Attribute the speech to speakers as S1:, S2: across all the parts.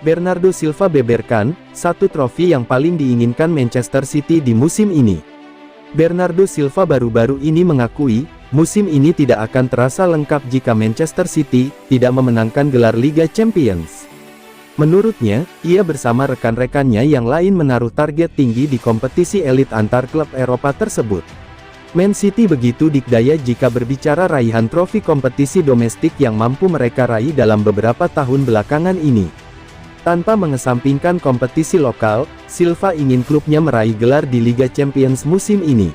S1: Bernardo Silva beberkan, satu trofi yang paling diinginkan Manchester City di musim ini. Bernardo Silva baru-baru ini mengakui, musim ini tidak akan terasa lengkap jika Manchester City tidak memenangkan gelar Liga Champions. Menurutnya, ia bersama rekan-rekannya yang lain menaruh target tinggi di kompetisi elit antar klub Eropa tersebut. Man City begitu dikdaya jika berbicara raihan trofi kompetisi domestik yang mampu mereka raih dalam beberapa tahun belakangan ini. Tanpa mengesampingkan kompetisi lokal, Silva ingin klubnya meraih gelar di Liga Champions musim ini.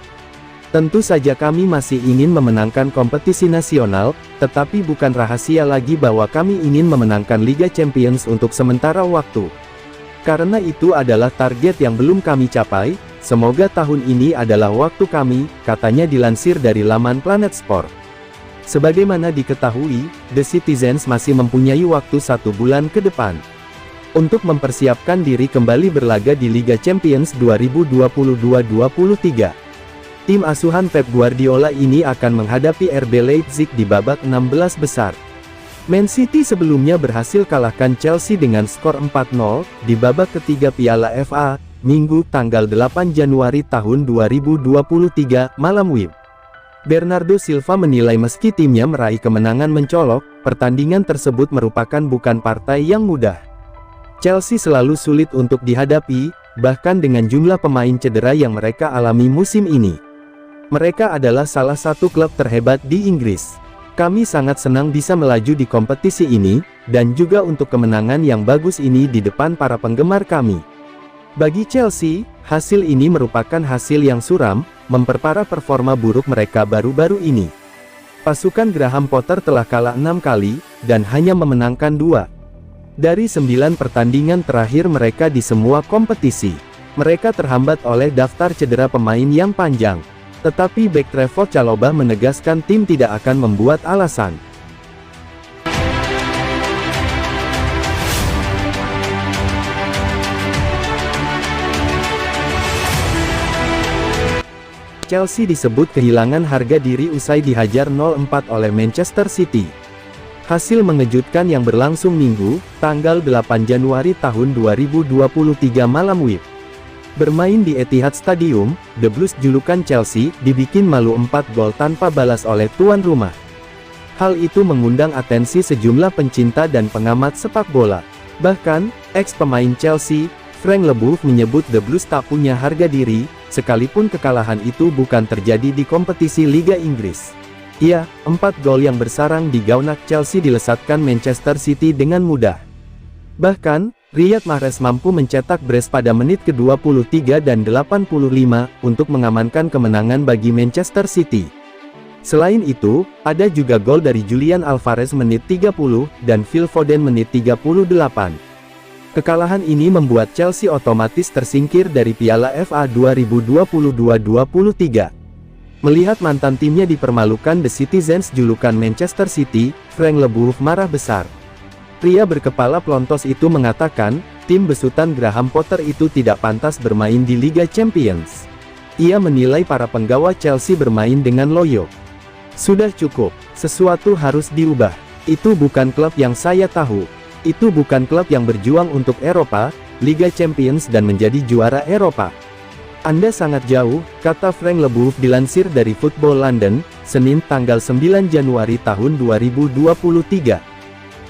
S1: Tentu saja kami masih ingin memenangkan kompetisi nasional, tetapi bukan rahasia lagi bahwa kami ingin memenangkan Liga Champions untuk sementara waktu. Karena itu adalah target yang belum kami capai, semoga tahun ini adalah waktu kami, katanya dilansir dari laman Planet Sport. Sebagaimana diketahui, The Citizens masih mempunyai waktu 1 bulan ke depan untuk mempersiapkan diri kembali berlaga di Liga Champions 2022-23. Tim asuhan Pep Guardiola ini akan menghadapi RB Leipzig di babak 16 besar. Man City sebelumnya berhasil kalahkan Chelsea dengan skor 4-0, di babak ketiga Piala FA, Minggu tanggal 8 Januari tahun 2023, malam WIB. Bernardo Silva menilai meski timnya meraih kemenangan mencolok, pertandingan tersebut merupakan bukan partai yang mudah. Chelsea selalu sulit untuk dihadapi, bahkan dengan jumlah pemain cedera yang mereka alami musim ini. Mereka adalah salah satu klub terhebat di Inggris. Kami sangat senang bisa melaju di kompetisi ini, dan juga untuk kemenangan yang bagus ini di depan para penggemar kami. Bagi Chelsea, hasil ini merupakan hasil yang suram, memperparah performa buruk mereka baru-baru ini. Pasukan Graham Potter telah kalah 6 kali, dan hanya memenangkan 2 dari 9 pertandingan terakhir mereka di semua kompetisi. Mereka terhambat oleh daftar cedera pemain yang panjang. Tetapi bek Trevoh Chalobah menegaskan tim tidak akan membuat alasan. Chelsea disebut kehilangan harga diri usai dihajar 0-4 oleh Manchester City. Hasil mengejutkan yang berlangsung Minggu, tanggal 8 Januari tahun 2023 malam WIB. Bermain di Etihad Stadium, The Blues julukan Chelsea, dibikin malu 4 gol tanpa balas oleh tuan rumah. Hal itu mengundang atensi sejumlah pencinta dan pengamat sepak bola. Bahkan, ex-pemain Chelsea, Frank Leboeuf menyebut The Blues tak punya harga diri, sekalipun kekalahan itu bukan terjadi di kompetisi Liga Inggris. Ya, 4 gol yang bersarang di gawang Chelsea dilesatkan Manchester City dengan mudah. Bahkan, Riyad Mahrez mampu mencetak brace pada menit ke-23 dan 85, untuk mengamankan kemenangan bagi Manchester City. Selain itu, ada juga gol dari Julian Alvarez menit 30, dan Phil Foden menit 38. Kekalahan ini membuat Chelsea otomatis tersingkir dari Piala FA 2022-23. Melihat mantan timnya dipermalukan, The Citizens julukan Manchester City, Frank Leboeuf marah besar. Pria berkepala plontos itu mengatakan, tim besutan Graham Potter itu tidak pantas bermain di Liga Champions. Ia menilai para penggawa Chelsea bermain dengan loyo. Sudah cukup, sesuatu harus diubah. Itu bukan klub yang saya tahu. Itu bukan klub yang berjuang untuk Eropa, Liga Champions dan menjadi juara Eropa. Anda sangat jauh, kata Frank Leboeuf dilansir dari Football London, Senin tanggal 9 Januari tahun 2023.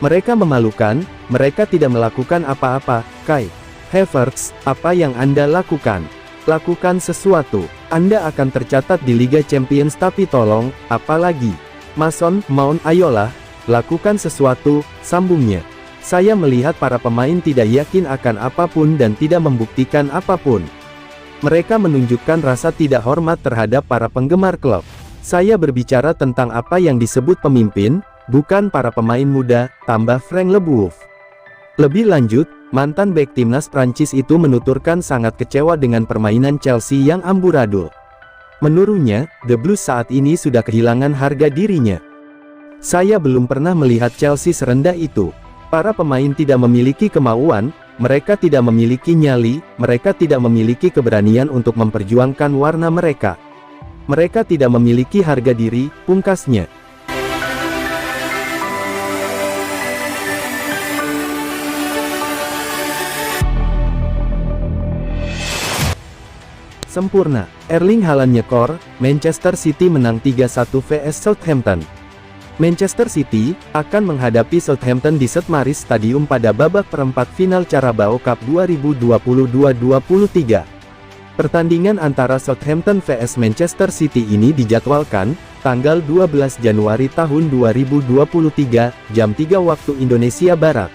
S1: Mereka memalukan, mereka tidak melakukan apa-apa. Kai Havertz, apa yang Anda lakukan? Lakukan sesuatu. Anda akan tercatat di Liga Champions tapi tolong, apalagi Mason Mount, ayolah, lakukan sesuatu, sambungnya. Saya melihat para pemain tidak yakin akan apapun dan tidak membuktikan apapun. Mereka menunjukkan rasa tidak hormat terhadap para penggemar klub. Saya berbicara tentang apa yang disebut pemimpin, bukan para pemain muda, tambah Frank Leboeuf. Lebih lanjut, mantan bek timnas Prancis itu menuturkan sangat kecewa dengan permainan Chelsea yang amburadul. Menurutnya, The Blues saat ini sudah kehilangan harga dirinya. Saya belum pernah melihat Chelsea serendah itu. Para pemain tidak memiliki kemauan, mereka tidak memiliki nyali, mereka tidak memiliki keberanian untuk memperjuangkan warna mereka. Mereka tidak memiliki harga diri, pungkasnya. Sempurna. Erling Haaland nyekor, Manchester City menang 3-1 vs Southampton. Manchester City akan menghadapi Southampton di St. Mary's Stadium pada babak perempat final Carabao Cup 2022-23. Pertandingan antara Southampton vs Manchester City ini dijadwalkan tanggal 12 Januari tahun 2023, jam 3 waktu Indonesia Barat.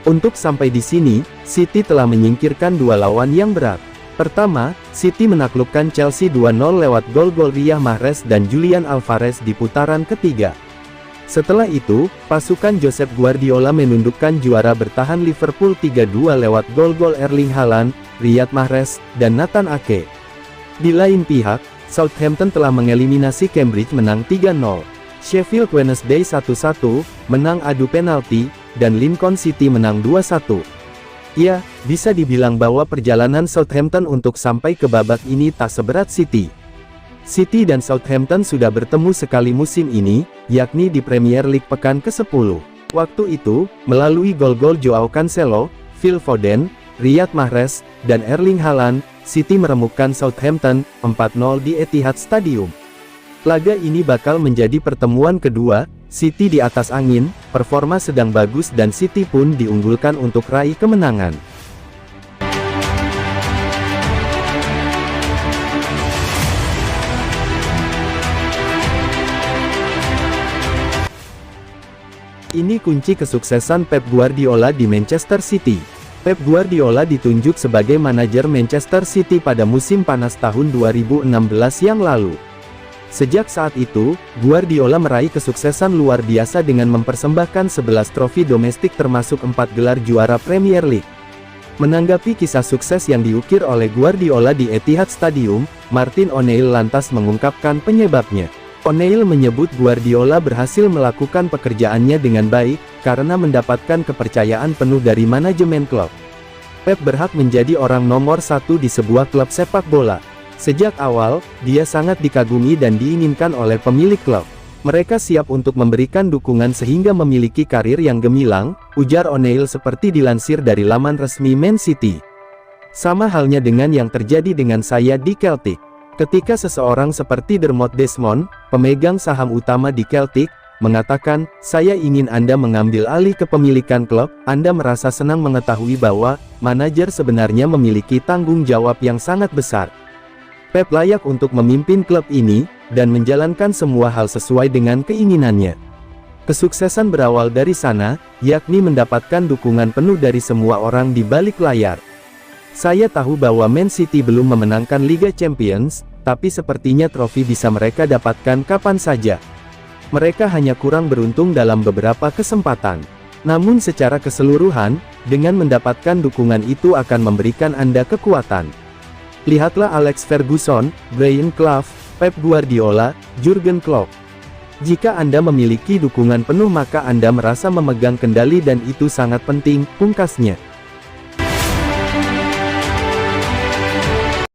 S1: Untuk sampai di sini, City telah menyingkirkan dua lawan yang berat. Pertama, City menaklukkan Chelsea 2-0 lewat gol-gol Riyad Mahrez dan Julian Alvarez di putaran ketiga. Setelah itu, pasukan Josep Guardiola menundukkan juara bertahan Liverpool 3-2 lewat gol-gol Erling Haaland, Riyad Mahrez, dan Nathan Ake. Di lain pihak, Southampton telah mengeliminasi Cambridge menang 3-0. Sheffield Wednesday 1-1, menang adu penalti, dan Lincoln City menang 2-1. Ya, bisa dibilang bahwa perjalanan Southampton untuk sampai ke babak ini tak seberat City. City dan Southampton sudah bertemu sekali musim ini, yakni di Premier League pekan ke-10. Waktu itu, melalui gol-gol Joao Cancelo, Phil Foden, Riyad Mahrez, dan Erling Haaland, City meremukkan Southampton 4-0 di Etihad Stadium. Laga ini bakal menjadi pertemuan kedua, City di atas angin, performa sedang bagus dan City pun diunggulkan untuk raih kemenangan. Ini kunci kesuksesan Pep Guardiola di Manchester City. Pep Guardiola ditunjuk sebagai manajer Manchester City pada musim panas tahun 2016 yang lalu. Sejak saat itu, Guardiola meraih kesuksesan luar biasa dengan mempersembahkan 11 trofi domestik termasuk 4 gelar juara Premier League. Menanggapi kisah sukses yang diukir oleh Guardiola di Etihad Stadium, Martin O'Neill lantas mengungkapkan penyebabnya. O'Neill menyebut Guardiola berhasil melakukan pekerjaannya dengan baik, karena mendapatkan kepercayaan penuh dari manajemen klub. Pep berhak menjadi orang nomor satu di sebuah klub sepak bola. Sejak awal, dia sangat dikagumi dan diinginkan oleh pemilik klub. Mereka siap untuk memberikan dukungan sehingga memiliki karir yang gemilang, ujar O'Neill seperti dilansir dari laman resmi Man City. Sama halnya dengan yang terjadi dengan saya di Celtic. Ketika seseorang seperti Dermot Desmond, pemegang saham utama di Celtic, mengatakan, "Saya ingin Anda mengambil alih kepemilikan klub," Anda merasa senang mengetahui bahwa manajer sebenarnya memiliki tanggung jawab yang sangat besar. Pep layak untuk memimpin klub ini, dan menjalankan semua hal sesuai dengan keinginannya. Kesuksesan berawal dari sana, yakni mendapatkan dukungan penuh dari semua orang di balik layar. Saya tahu bahwa Man City belum memenangkan Liga Champions, tapi sepertinya trofi bisa mereka dapatkan kapan saja. Mereka hanya kurang beruntung dalam beberapa kesempatan. Namun secara keseluruhan, dengan mendapatkan dukungan itu akan memberikan Anda kekuatan. Lihatlah Alex Ferguson, Brian Clough, Pep Guardiola, Jurgen Klopp. Jika Anda memiliki dukungan penuh maka Anda merasa memegang kendali dan itu sangat penting, pungkasnya.